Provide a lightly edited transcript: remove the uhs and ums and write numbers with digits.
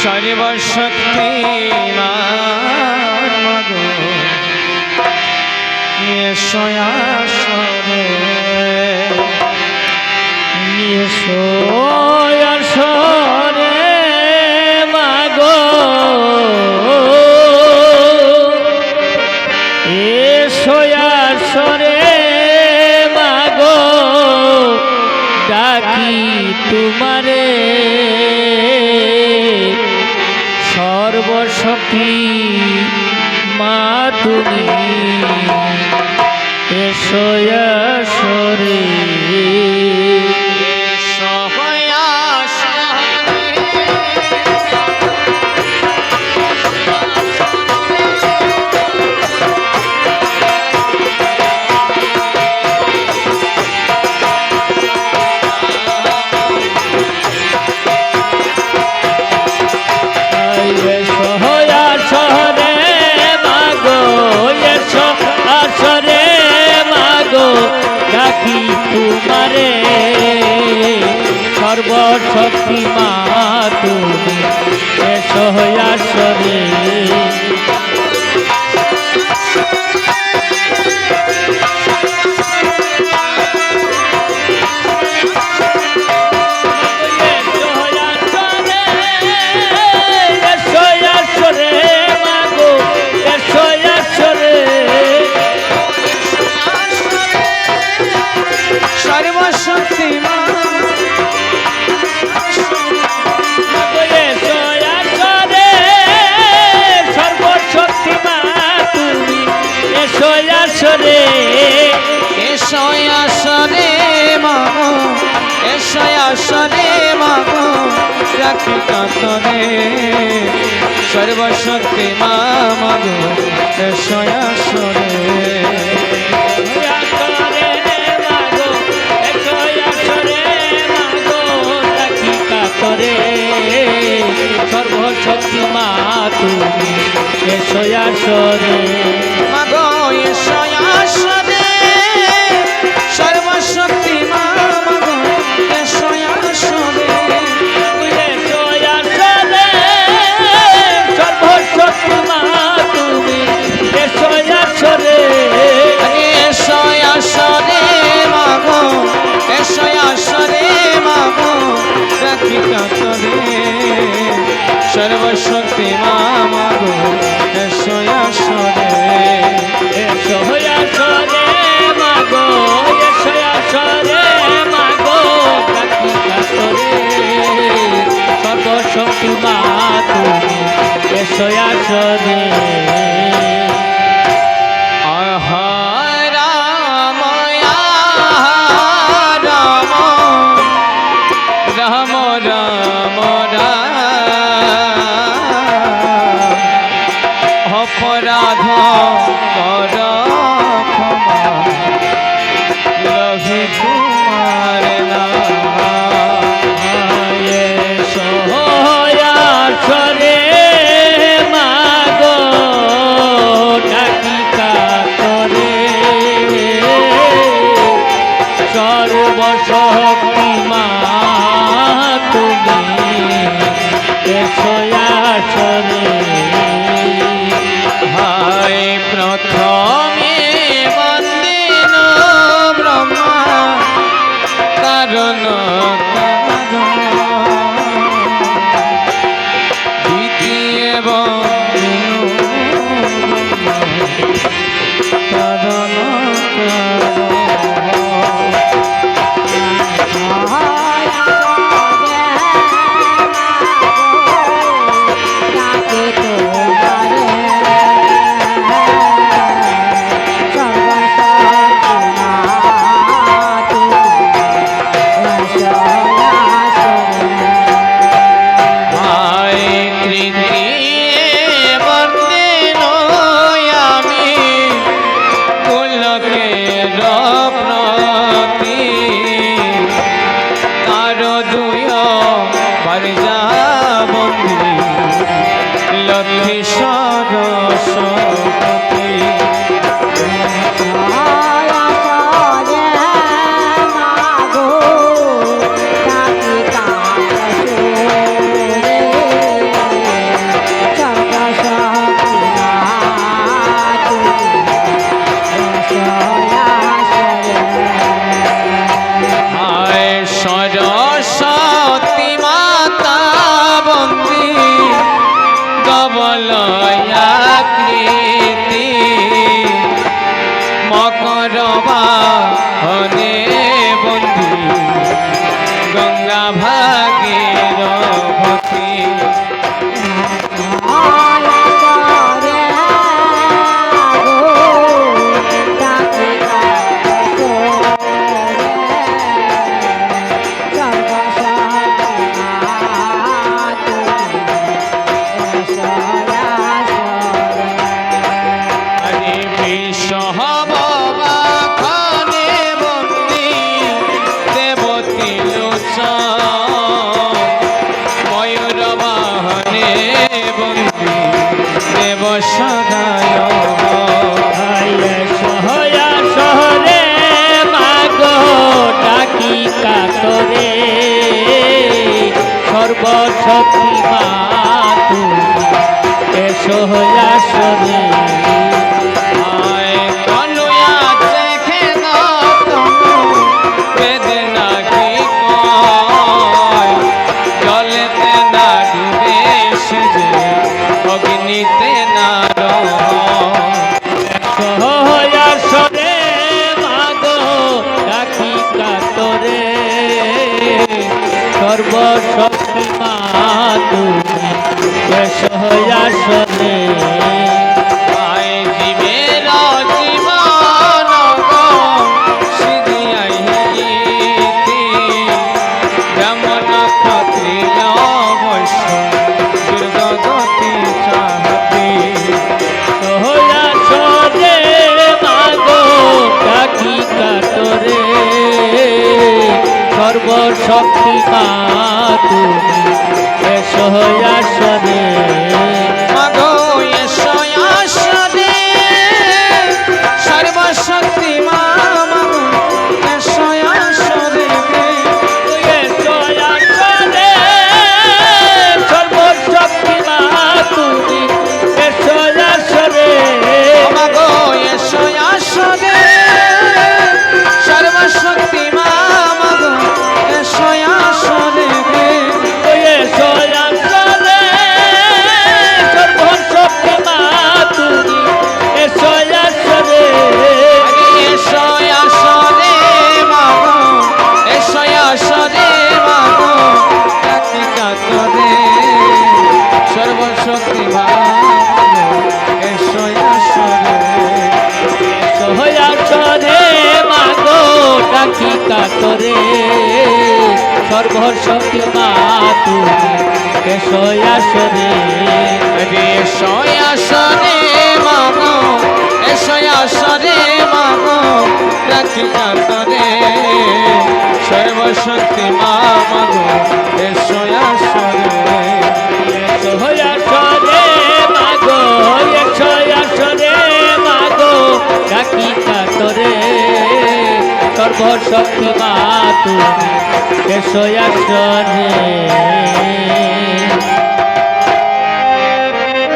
সর্বশক্তিমান মাগো এসো আসরে এসো আসরে মাগো এসো আসরে মাগো ডাকি তোমারে সর্বশক্তি মা তুমি এসো আসরে ডাকি তোমারে সর্বশক্তি মা তুমি এসো আসরে আসরে এসো আসরে মাগো এসো আসরে মাগো রাখি কাতরে সর্বশক্তি মা মাগো এসো আসরে সর্বশক্তি মা তুমি এসো আসরে মাগো এসো আসরে সর্বশক্তি মা মাগো এসো আসরে এসো আসরে সর্বশক্তি মা তুমি এসো আসরে এসো আসরে মাগো এসো আসরে মাগো রাখি কাতরে সর্বশক্তি মা মাগো এসো আসরে এসো আসরে মাগো এসো আসরে মাগো ডাকি কাতরে সর্বশক্তি মা তুমি এসো আসরে অপরাধ কর ক্ষমা লভি তোমার আসরে মাগো ডাকি কাতরে সর্বশক্তি মা তুমি এসো আসরে হায় প্রথমে বন্দিন ব্রহ্মা কারণ দ্বিতীয় বন্দিন কারণ সর্বশক্তি মা তুমি এসো আসরে আয় কনুয়া দেখে না তনু বেদনা কি কয় জলেতে না ডুবে সেজে অগ্নিতে না আসরে মাগো রাখি কাতরে সর্বশক্তি মা তুমি এসো আসরে আয় জীবের জীবন গো সিধিয়াইতি যেমন ক্ষত্রিয় বৈশ্য দুর্গতি চাহতি আসরে মাগো ডাকি কাতরে সর্বশক্তি মা তুমি এসো আসরে মাগো এসো আসরে সর্বশক্তি মা মাগো এসো আসরে এসো আসরে সর্বশক্তি মা তুমি এসো আসরে মাগো এসো আসরে সর্বশক্তি মা মাগো এসো আসরে এসো আসরে সর্বশক্তি মা তুমি এসো আসরে এসো আসরে মাগো এসো আসরে মাগো ডাকি কাতরে সর্বশক্তি মা এসো আসরে এসো আসরে মাগো ডাকি কাতরে সর্বশক্তি মা তুমি এসো আসরে এসো আসরে মাগো এসো আসরে মাগো ডাকি কাতরে সর্বশক্তি মা মাগো এসো আসরে এসো আসরে মাগো এসো আসরে মাগো ডাকি কাতরে সর্বশক্তি মা তুমি এসো আসরে